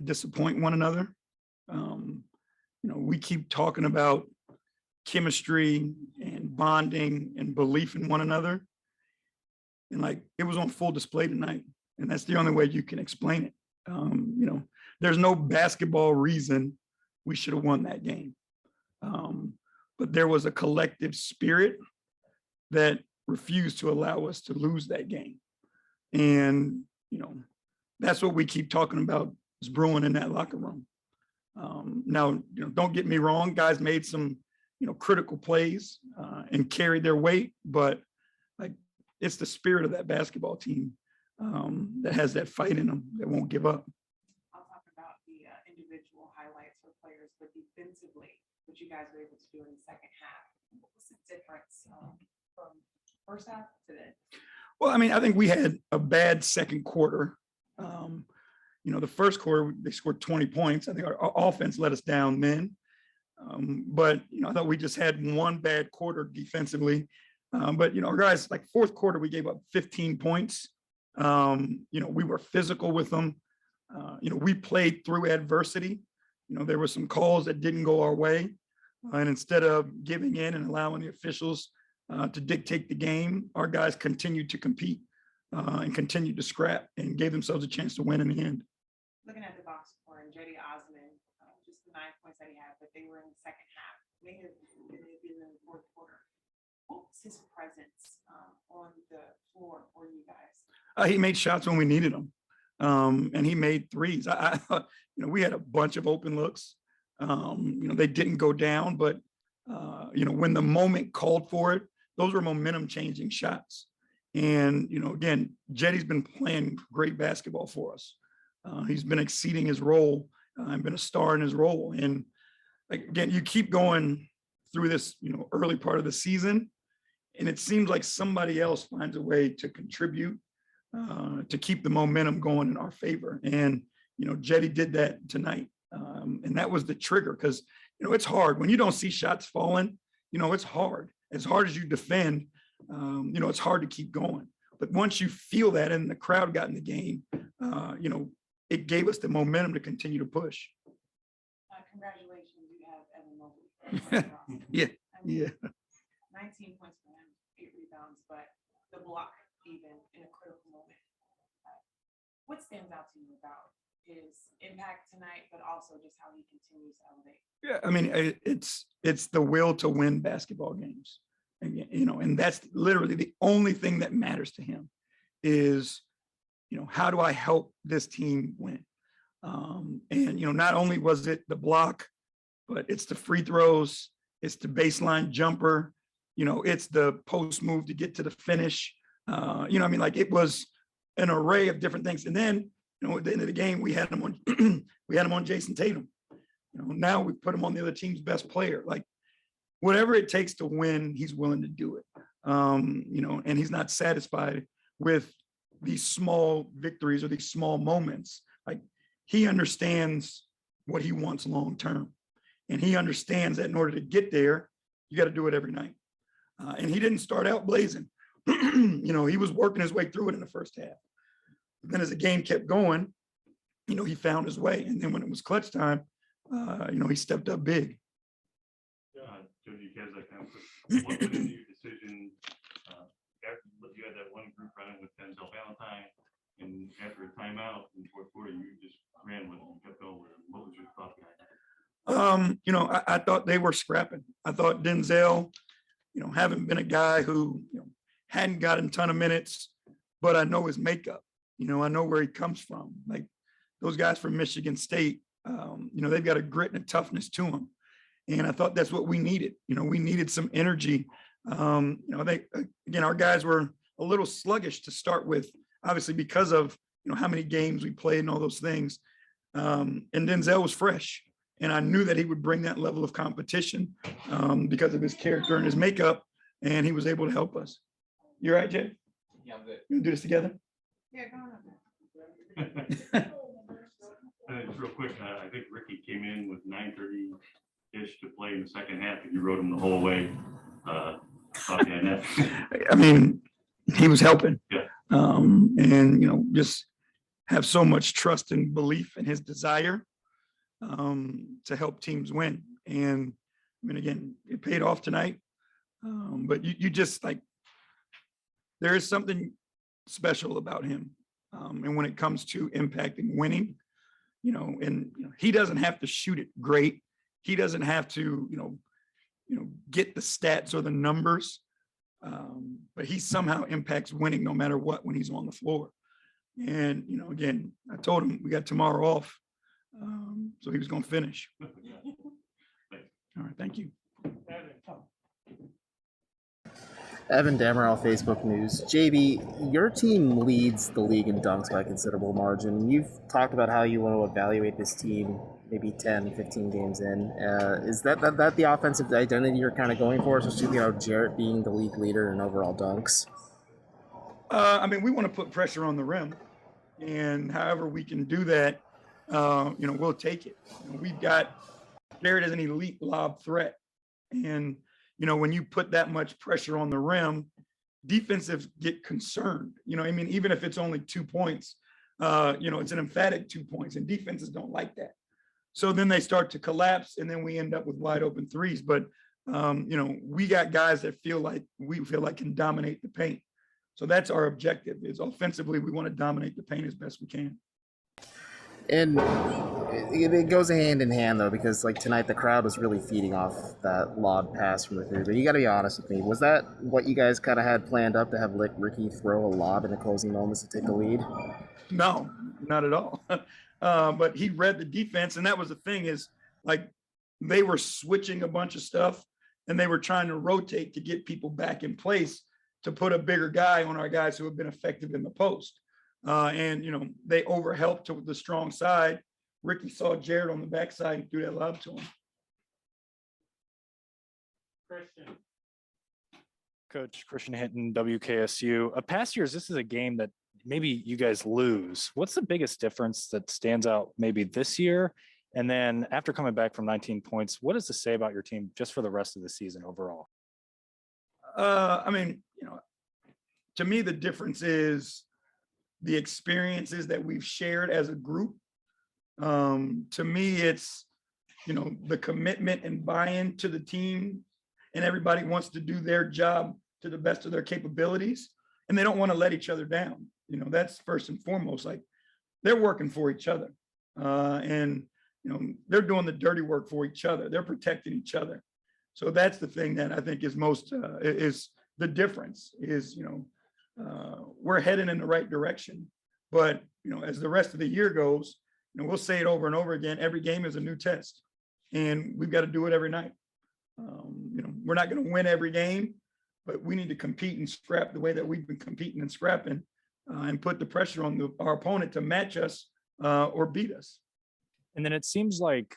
disappoint one another. We keep talking about chemistry and bonding and belief in one another. And like, it was on full display tonight. And that's the only way you can explain it. There's no basketball reason we should have won that game. But there was a collective spirit that refused to allow us to lose that game. And, that's what we keep talking about is brewing in that locker room. Now, don't get me wrong, guys made some, critical plays and carried their weight, but like, it's the spirit of that basketball team that has that fight in them that won't give up. I'll talk about the individual highlights for players, but defensively, what you guys were able to do in the second half. What was the difference from first half to then? Well, I mean, I think we had a bad second quarter. The first quarter, they scored 20 points. I think our offense let us down then. But, I thought we just had one bad quarter defensively. But, our guys, like fourth quarter, we gave up 15 points. We were physical with them. We played through adversity. There were some calls that didn't go our way. And instead of giving in and allowing the officials to dictate the game, our guys continued to compete and continued to scrap and gave themselves a chance to win in the end. Looking at the box score and Jetty Osman, just the 9 points that he had, but they were in the second half. May have been in the fourth quarter. What was his presence on the floor for you guys? He made shots when we needed them, and he made threes. I thought, we had a bunch of open looks. They didn't go down, but when the moment called for it, those were momentum changing shots. And again, Jetty's been playing great basketball for us. He's been exceeding his role and been a star in his role. And again, you keep going through this, early part of the season, and it seems like somebody else finds a way to contribute to keep the momentum going in our favor. And, Jetty did that tonight. And that was the trigger because, it's hard when you don't see shots falling, it's hard. As hard as you defend, it's hard to keep going. But once you feel that and the crowd got in the game, it gave us the momentum to continue to push. Congratulations, you have Evan Mobley. Yeah. 19 points for him, 8 rebounds, but the block even in a critical moment. What stands out to you about his impact tonight, but also just how he continues to elevate? Yeah, I mean, it's the will to win basketball games. And that's literally the only thing that matters to him is, how do I help this team win? And, not only was it the block, but it's the free throws, it's the baseline jumper, it's the post move to get to the finish. It was an array of different things. And then, at the end of the game, we had him on Jason Tatum. Now we put him on the other team's best player. Like, whatever it takes to win, he's willing to do it. And he's not satisfied with these small victories or these small moments. Like, he understands what he wants long term. And he understands that in order to get there, you got to do it every night. And he didn't start out blazing. He was working his way through it in the first half. But then as the game kept going, he found his way. And then when it was clutch time, he stepped up big. Jody, you guys what went into your decision after you had that one group running with Denzel Valentine, and after a timeout in the fourth quarter, you just ran with it and kept going with it. What was your thought behind that? I thought they were scrapping. I thought Denzel, having been a guy who hadn't gotten a ton of minutes, but I know his makeup. I know where he comes from. Like, those guys from Michigan State, they've got a grit and a toughness to them. And I thought that's what we needed. We needed some energy. Our guys were a little sluggish to start with, obviously because of, how many games we played and all those things. And Denzel was fresh. And I knew that he would bring that level of competition because of his character and his makeup. And he was able to help us. You all right, Jay? Yeah, I'm good. You want to do this together? Yeah, go on. Just real quick, I think Ricky came in with 9:30-ish to play in the second half, and you rode him the whole way. I mean, he was helping. Yeah. And, just have so much trust and belief in his desire to help teams win. And I mean, again, it paid off tonight. But you just like, there is something special about him. And when it comes to impacting winning, he doesn't have to shoot it great. He doesn't have to, get the stats or the numbers. But he somehow impacts winning no matter what when he's on the floor. And, again, I told him we got tomorrow off. So he was going to finish. All right. Thank you. Evan Damerall, Facebook News. JB, your team leads the league in dunks by a considerable margin. You've talked about how you want to evaluate this team maybe 10, 15 games in. Is that the offensive identity you're kind of going for, especially Jarrett being the league leader in overall dunks? I mean, we want to put pressure on the rim. And however we can do that, we'll take it. We've got Jarrett as an elite lob threat. And when you put that much pressure on the rim, defensives get concerned. I mean, even if it's only 2 points, it's an emphatic 2 points, and defenses don't like that. So then they start to collapse, and then we end up with wide open threes. But we got guys that we feel like can dominate the paint. So that's our objective. Is offensively, we want to dominate the paint as best we can. And it goes hand in hand, though, because like tonight the crowd was really feeding off that lob pass from the three. But you got to be honest with me. Was that what you guys kind of had planned up, to have Ricky throw a lob in the closing moments to take the lead? No, not at all. But he read the defense, and that was the thing, is like they were switching a bunch of stuff, and they were trying to rotate to get people back in place to put a bigger guy on our guys who have been effective in the post. And they overhelped to the strong side. Ricky saw Jarrett on the backside and threw that lob to him. Christian. Coach Christian Hinton, WKSU. Past years, this is a game that maybe you guys lose. What's the biggest difference that stands out maybe this year? And then after coming back from 19 points, what does this say about your team just for the rest of the season overall? I mean, to me, the difference is the experiences that we've shared as a group. To me, it's, the commitment and buy-in to the team, and everybody wants to do their job to the best of their capabilities, and they don't want to let each other down. That's first and foremost. Like, they're working for each other, and they're doing the dirty work for each other. They're protecting each other. So that's the thing that I think is most is the difference. Is we're heading in the right direction, but as the rest of the year goes, we'll say it over and over again. Every game is a new test, and we've got to do it every night. We're not going to win every game, but we need to compete and scrap the way that we've been competing and scrapping, and put the pressure on our opponent to match us or beat us. And then it seems like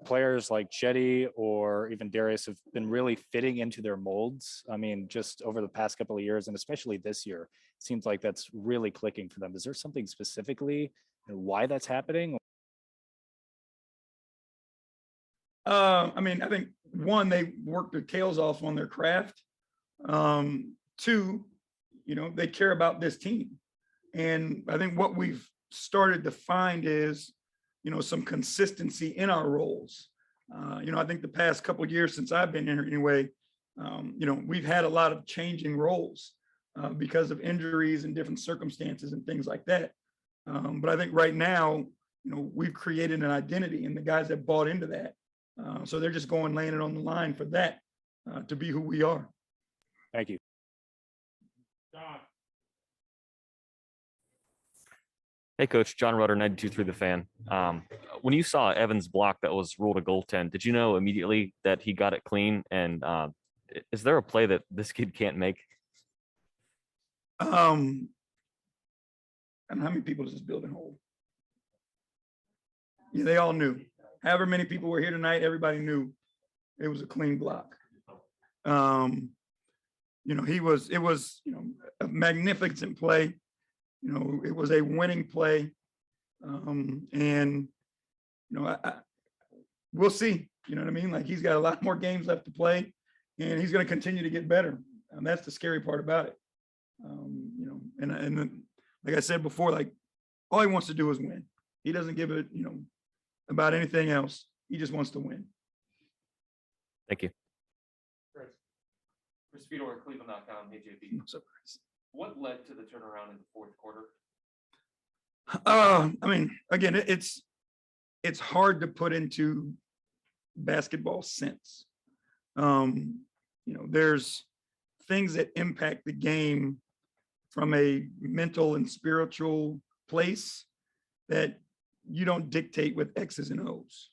players like Chetty or even Darius have been really fitting into their molds. I mean, just over the past couple of years, and especially this year, it seems like that's really clicking for them. Is there something specifically and why that's happening? I mean, I think one, they work their tails off on their craft. Two, they care about this team. And I think what we've started to find is, some consistency in our roles. I think the past couple of years since I've been here anyway, we've had a lot of changing roles because of injuries and different circumstances and things like that. But I think right now, we've created an identity, and the guys that bought into that. So they're just laying it on the line for that to be who we are. Thank you. John. Hey, Coach. John Rutter, 92.3 The Fan. When you saw Evans' block that was ruled a goaltend, did you know immediately that he got it clean? And is there a play that this kid can't make? I don't know how many people does this building hold? Yeah, they all knew. However many people were here tonight, everybody knew it was a clean block. It was a magnificent play. It was a winning play. And we'll see, you know what I mean? Like, he's got a lot more games left to play, and he's going to continue to get better. And that's the scary part about it. And like I said before, like, all he wants to do is win. He doesn't give it, about anything else. He just wants to win. Thank you. Chris Fedor, Cleveland.com. Hey, JP. No surprise. What led to the turnaround in the fourth quarter? I mean, again, it's hard to put into basketball sense. There's things that impact the game from a mental and spiritual place that you don't dictate with X's and O's.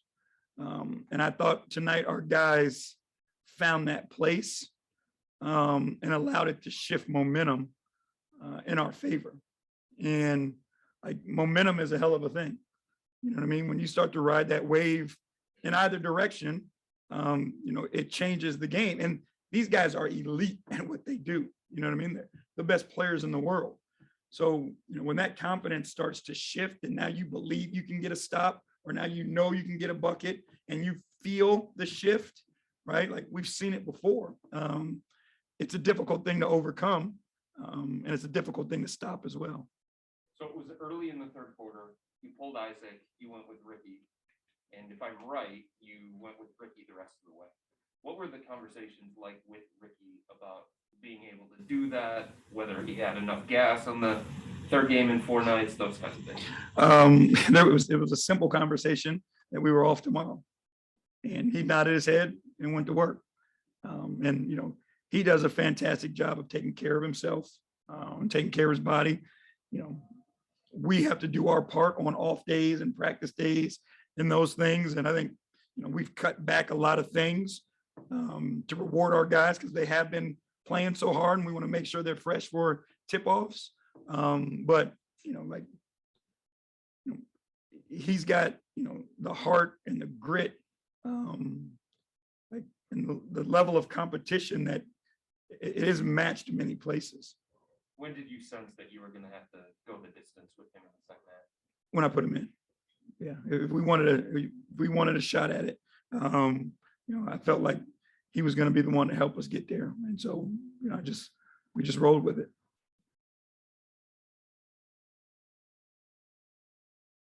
And I thought tonight our guys found that place and allowed it to shift momentum in our favor. And like momentum is a hell of a thing. You know what I mean? When you start to ride that wave in either direction, it changes the game. And these guys are elite at what they do. You know what I mean? They're the best players in the world. So, when that confidence starts to shift and now you believe you can get a stop, or now you can get a bucket and you feel the shift, right? Like we've seen it before. It's a difficult thing to overcome. And it's a difficult thing to stop as well. So it was early in the third quarter. You pulled Isaac, you went with Ricky. And if I'm right, you went with Ricky the rest of the way. What were the conversations like with Ricky about being able to do that, whether he had enough gas on the third game in 4 nights, those kinds of things? It was a simple conversation that we were off tomorrow. And he nodded his head and went to work. And he does a fantastic job of taking care of himself and taking care of his body. We have to do our part on off days and practice days and those things. And I think, we've cut back a lot of things to reward our guys because they have been playing so hard and we want to make sure they're fresh for tip-offs. But he's got, the heart and the grit, and the level of competition that it is matched many places. When did you sense that you were going to have to go the distance with him in the second half? When I put him in, yeah, if we wanted a shot at it, I felt like he was going to be the one to help us get there, and so we just rolled with it.